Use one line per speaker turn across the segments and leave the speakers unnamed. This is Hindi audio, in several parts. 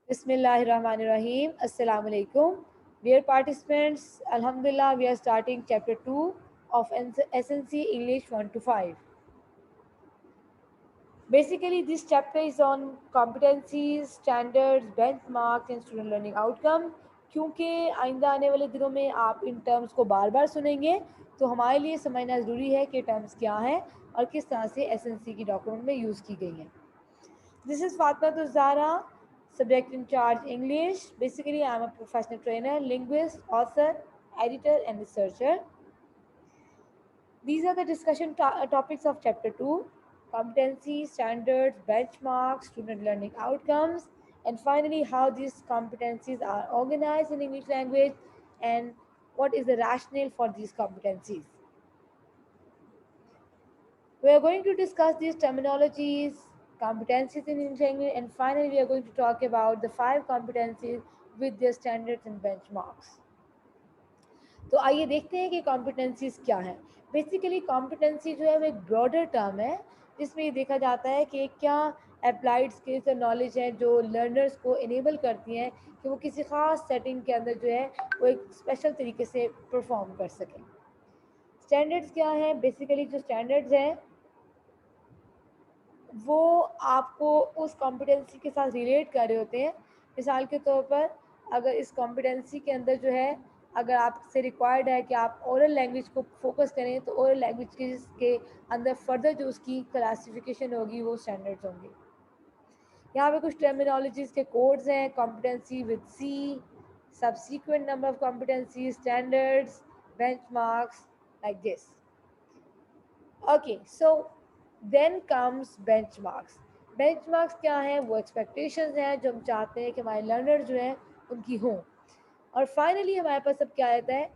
Bismillahirrahmanirrahim. Assalamu alaikum. Dear participants, Alhamdulillah, we are starting chapter 2 of SNC English 1 to 5. Basically, this chapter is on competencies, standards, benchmarks and student learning outcome. क्योंकि आइंदा आने वाले दिनों में आप इन टर्म्स को बार बार सुनेंगे, तो हमारे लिए समझना ज़रूरी है कि टर्म्स क्या हैं और किस तरह से एसएनसी की डॉक्यूमेंट में यूज़ की गई हैं. This is Fatma Zara, subject in charge English. Basically, I am a professional trainer, linguist, author, editor, and researcher. These are the discussion topics of chapter 2: competency, standards, benchmarks, student learning outcomes, and finally, how these competencies are organized in English language and what is the rationale for these competencies. We are going to discuss these terminologies, competencies in engineering, and finally, we are going to talk about the 5 competencies with their standards and benchmarks. तो आइए देखते हैं कि कॉम्पिटेंसीज क्या हैं. बेसिकली कॉम्पिटेंसी जो है वो एक ब्रॉडर टर्म है जिसमें ये देखा जाता है कि क्या अप्लाइड स्किल्स और नॉलेज है जो लर्नर्स को इनेबल करती हैं कि वो किसी ख़ास सेटिंग के अंदर जो है वो एक स्पेशल तरीके से परफॉर्म कर सकें. स्टैंडर्ड्स क्या हैं? बेसिकली जो स्टैंडर्ड्स हैं वो आपको उस कॉम्पिटेंसी के साथ रिलेट कर रहे होते हैं. मिसाल के तौर पर अगर इस कॉम्पिटेंसी के अंदर जो है अगर आपसे रिक्वायर्ड है कि आप ओरल लैंग्वेज को फोकस करें तो ओरल लैंग्वेज के अंदर फर्दर जो उसकी क्लासिफिकेशन होगी वो स्टैंडर्ड्स होंगे. यहाँ पे कुछ टर्मिनोलॉजीज के कोड्स हैं. Competency with C, subsequent number of competency, standards, benchmarks, like this. Okay, so then comes benchmarks. Benchmarks क्या है? वो एक्सपेक्टेशंस हैं जो हम चाहते हैं कि हमारे लर्नर जो हैं उनकी हों. और फाइनली हमारे पास अब क्या आता है?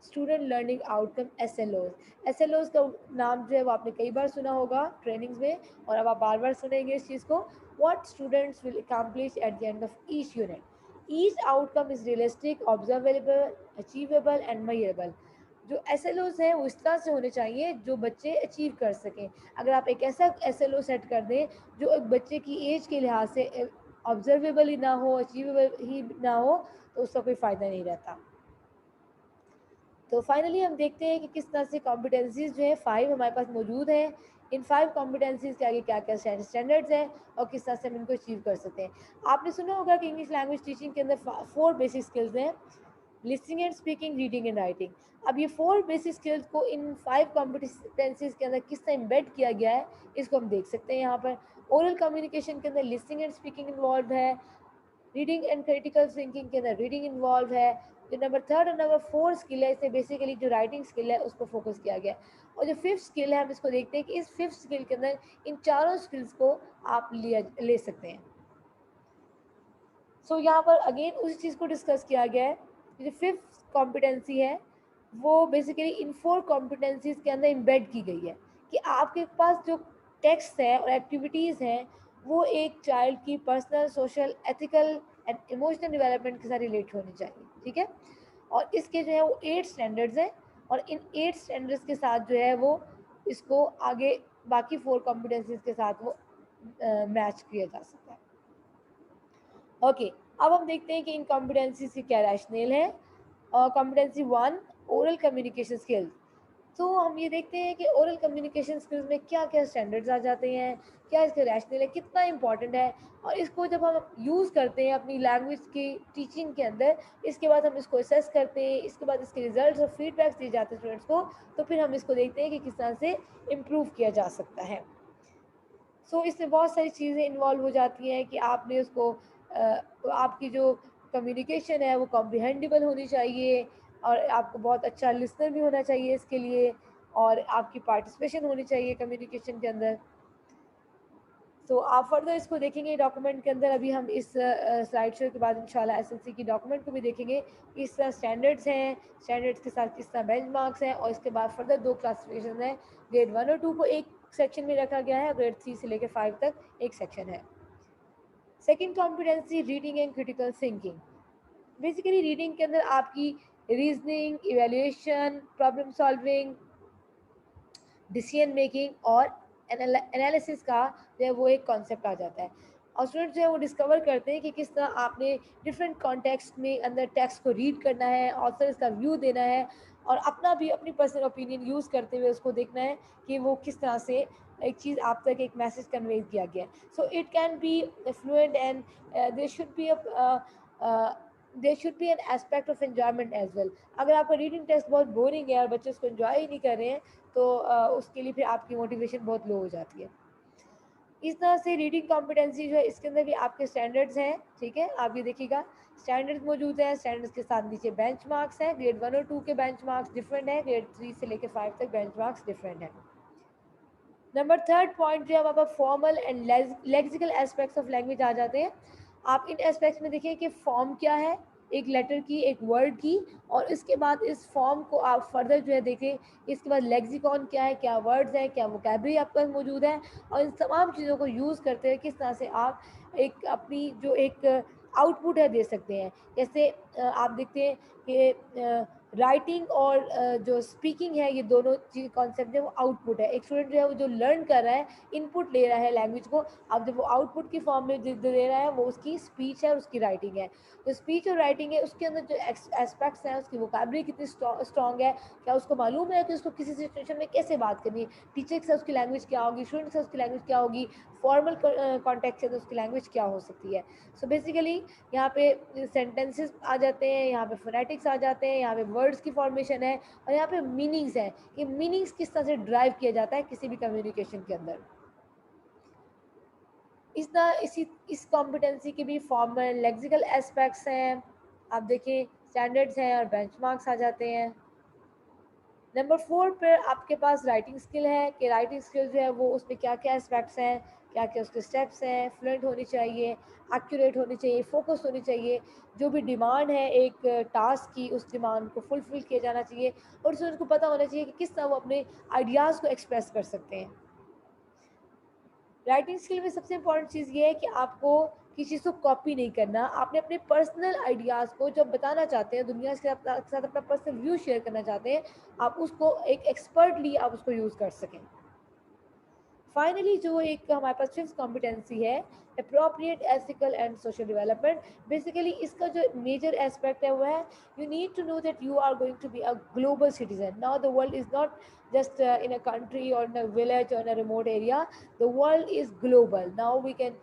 Student learning outcome, SLOs. SLOs का नाम जो है वो आपने कई बार सुना होगा ट्रेनिंग्स में और अब आप बार बार सुनेंगे इस चीज़ को. What students will accomplish at the end of each unit. Each outcome is realistic, observable, achievable and measurable. जो एस एल ओज हैं वो इस तरह से होने चाहिए जो बच्चे अचीव कर सकें. अगर आप एक ऐसा एस एल ओ सेट कर दें जो एक बच्चे की एज के लिहाज से ऑब्जर्वेबल ही ना हो, अचीवेबल ही ना हो, तो उसका कोई फ़ायदा नहीं रहता. तो फाइनली हम देखते हैं कि किस तरह से कॉम्पिटेंसीज जो है 5 हमारे पास मौजूद हैं. इन 5 कॉम्पिटेंसीज के आगे क्या क्या स्टैंडर्ड्स हैं और किस तरह से हम इनको अचीव कर सकते हैं. आपने सुना होगा कि इंग्लिश लैंग्वेज टीचिंग के अंदर 4 बेसिक स्किल्स हैं: listening and speaking, reading and writing. अब ये 4 बेसिक स्किल्स को इन 5 कॉम्पिटेंसीज के अंदर किस तरह एम्बेड किया गया है इसको हम देख सकते हैं. यहाँ पर ओरल कम्युनिकेशन के अंदर लिसनिंग एंड स्पीकिंग इन्वॉल्व है. रीडिंग एंड क्रिटिकल थिंकिंग के अंदर रीडिंग इन्वॉल्व है. जो नंबर 3 और नंबर 4 स्किल है इससे बेसिकली जो राइटिंग स्किल है उसको फोकस किया गया. और जो 5th स्किल है हम इसको देखते हैं कि इस 5th स्किल के अंदर इन चारों स्किल्स को आप ले सकते हैं. सो यहाँ पर अगेन उसी चीज़ को डिस्कस किया गया है. जो 5th कॉम्पिटेंसी है वो बेसिकली इन 4 कॉम्पिटेंसीज के अंदर इम्बेड की गई है कि आपके पास जो टेक्स्ट है और एक्टिविटीज़ हैं वो एक चाइल्ड की personal, social, ethical and emotional development के साथ रिलेट होनी चाहिए. ठीक है. और इसके जो है वो 8 स्टैंडर्ड्स हैं और इन 8 स्टैंडर्ड्स के साथ जो है वो इसको आगे बाकी 4 कॉम्पिटेंसीज के साथ वो मैच किया जा सकता है. ओके, अब हम देखते हैं कि इन कॉम्पिटेंसी से क्या रैशनल है. Competency 1, oral communication skills. तो हम ये देखते हैं कि ओरल कम्युनिकेशन स्किल्स में क्या क्या स्टैंडर्ड्स आ जाते हैं, क्या इसके रैशनल है, कितना इंपॉर्टेंट है. और इसको जब हम यूज़ करते हैं अपनी लैंग्वेज की टीचिंग के अंदर, इसके बाद हम इसको असेस करते हैं, इसके बाद इसके रिजल्ट्स और फीडबैक्स दिए जाते हैं स्टूडेंट्स को, तो फिर हम इसको देखते हैं कि किस तरह से इम्प्रूव किया जा सकता है. सो इसमें बहुत सारी चीज़ें इन्वॉल्व हो जाती हैं कि आपने उसको आपकी जो कम्युनिकेशन है वो कॉम्प्रिहेंडिबल होनी चाहिए और आपको बहुत अच्छा लिसनर भी होना चाहिए इसके लिए और आपकी पार्टिसिपेशन होनी चाहिए कम्युनिकेशन के अंदर. तो आप फर्दर इसको देखेंगे डॉक्यूमेंट के अंदर. अभी हम इस स्लाइड शो के बाद इंशाल्लाह एसएलसी की डॉक्यूमेंट को भी देखेंगे. इस तरह स्टैंडर्ड्स हैं, स्टैंडर्ड्स के साथ किस तरह बेंचमार्क्स हैं और इसके बाद फर्दर 2 क्लासिफिकेशन है. ग्रेड 1 और 2 को एक सेक्शन में रखा गया है, ग्रेड 3 से लेकर 5 तक एक सेक्शन है. Second competency reading and critical thinking. Basically reading के अंदर आपकी reasoning, evaluation, problem solving, decision making और एनालिसिस का जो है वो एक कॉन्सेप्ट आ जाता है. और स्टूडेंट जो है वो डिस्कवर करते हैं कि किस तरह आपने डिफरेंट कॉन्टेक्स्ट में अंदर टेक्स्ट को रीड करना है, ऑथर का व्यू देना है और अपना भी अपनी पर्सनल ओपिनियन यूज़ करते हुए उसको देखना है कि वो किस तरह से एक चीज़ आप तक एक मैसेज कन्वे किया गया है। So it can be fluent and there should be there should be an aspect of enjoyment as well. अगर आपका रीडिंग टेस्ट बहुत बोरिंग है और बच्चे उसको एंजॉय ही नहीं कर रहे हैं तो उसके लिए फिर आपकी मोटिवेशन बहुत लो हो जाती है। इस तरह से रीडिंग कॉम्पिटेंसी जो है इसके अंदर भी आपके स्टैंडर्ड्स हैं, ठीक है, आप ये देखिएगा स्टैंडर्ड्स मौजूद हैं। स्टैंडर्ड्स के साथ नीचे बेंच मार्क्स हैं, ग्रेड 1 और 2 के बेंच मार्क्स डिफरेंट है, ग्रेड 3 से लेकर 5 तक बेंच मार्क्स डिफरेंट है। नंबर थर्ड पॉइंट जो है वहाँ पर formal and lexical aspects of language आ जाते हैं। आप इन एस्पेक्ट्स में देखिए कि फॉर्म क्या है, एक लेटर की, एक वर्ड की, और इसके बाद इस फॉर्म को आप फर्दर जो है देखें, इसके बाद लेक्सिकॉन क्या है, क्या वर्ड्स हैं, क्या वोकैबुलरी आपके पास मौजूद है, और इन तमाम चीज़ों को यूज़ करते हुए किस तरह से आप एक अपनी जो एक आउटपुट है दे सकते हैं। जैसे आप देखते हैं कि राइटिंग और जो स्पीकिंग है, ये दोनों चीज़ कॉन्सेप्ट है वो आउटपुट है। एक स्टूडेंट जो है वो जो लर्न कर रहा है, इनपुट ले रहा है लैंग्वेज को, अब जब वो आउटपुट की फॉर्म में दे रहा है वो उसकी स्पीच है और उसकी राइटिंग है। तो स्पीच और राइटिंग है उसके अंदर जो एस्पेक्ट्स हैं, उसकी वोकैबुलरी कितनी स्ट्रॉन्ग है, क्या उसको मालूम है कि उसको किसी सिचुएशन में कैसे बात करनी है, टीचर के साथ उसकी लैंग्वेज क्या होगी, स्टूडेंट के साथ उसकी लैंग्वेज क्या होगी, फॉर्मल कॉन्टेक्स्ट से तो उसकी लैंग्वेज क्या हो सकती है। सो बेसिकली यहाँ पे सेंटेंसेस आ जाते हैं, यहाँ पे फोनेटिक्स आ जाते हैं, यहाँ पे वर्ड्स की फॉर्मेशन है, और यहाँ पे मीनिंग्स है कि मीनिंग्स किस तरह से ड्राइव किया जाता है किसी भी कम्युनिकेशन के अंदर। इस तरह इस कॉम्पिटेंसी के भी फॉर्मल लेक्सिकल एस्पेक्ट्स हैं, आप देखिए स्टैंडर्ड्स हैं और बेंचमार्क्स आ जाते हैं। नंबर 4 पर आपके पास राइटिंग स्किल है कि राइटिंग स्किल जो है वो उसमें क्या क्या एस्पेक्ट्स हैं, क्या क्या उसके स्टेप्स हैं, फ्लुएंट होनी चाहिए, एक्यूरेट होनी चाहिए, फोकस होनी चाहिए, जो भी डिमांड है एक टास्क की उस डिमांड को फुलफिल किया जाना चाहिए, और उसमें उनको पता होना चाहिए कि किस तरह वो अपने आइडियाज़ को एक्सप्रेस कर सकते हैं। राइटिंग स्किल में सबसे इम्पोर्टेंट चीज़ ये है कि आपको किसी चीज़ को कॉपी नहीं करना, आपने अपने पर्सनल आइडियाज़ को जब बताना चाहते हैं, दुनिया के साथ अपना पर्सनल व्यू शेयर करना चाहते हैं, आप उसको एक एक्सपर्टली आप उसको यूज़ कर सकें। फाइनली जो एक हमारे पास फिफ्थ कॉम्पिटेंसी है, appropriate ethical and social development. Basically इसका जो मेजर एस्पेक्ट है वो है, you need to know that you are going to be a global citizen. Now the world is not just in a country or in a village or in a remote area. The world is global. Now we can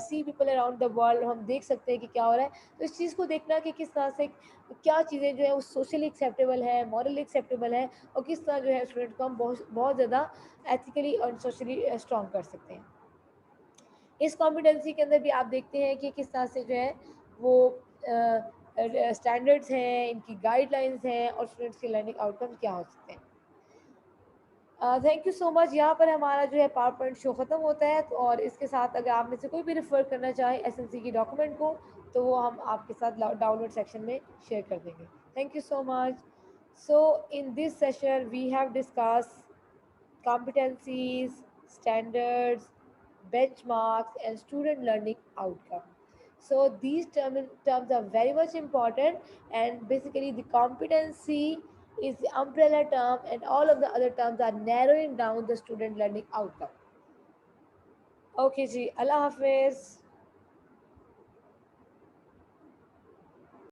see people around the world, हम देख सकते हैं कि क्या हो रहा है। तो इस चीज़ को देखना कि किस तरह से क्या चीज़ें जो है वो सोशली एक्सेप्टेबल है, मॉरली एक्सेप्टेबल है, और किस तरह जो है स्टूडेंट को हम बहुत बहुत ज़्यादा एथिकली और सोशली स्ट्रॉन्ग कर सकते हैं। इस कॉम्पिटेंसी के अंदर भी आप देखते हैं कि किस तरह से जो है वो स्टैंडर्ड्स हैं, इनकी गाइडलाइंस हैं, और स्टूडेंट्स के लर्निंग आउटकम्स क्या हो सकते हैं। Thank you so much. यहाँ पर हमारा जो है पावर पॉइंट शो ख़त्म होता है, तो और इसके साथ अगर आप में से कोई भी रेफ़र करना चाहे एसएनसी की डॉक्यूमेंट को, तो वो हम आपके साथ डाउनलोड सेक्शन में शेयर कर देंगे। Thank you so much. So in this session we have discuss competencies, standards, benchmarks, and student learning outcome. So these terms are very much important, and basically the competency is the umbrella term, and all of the other terms are narrowing down the student learning outcome. Okay जी, Allah Hafiz.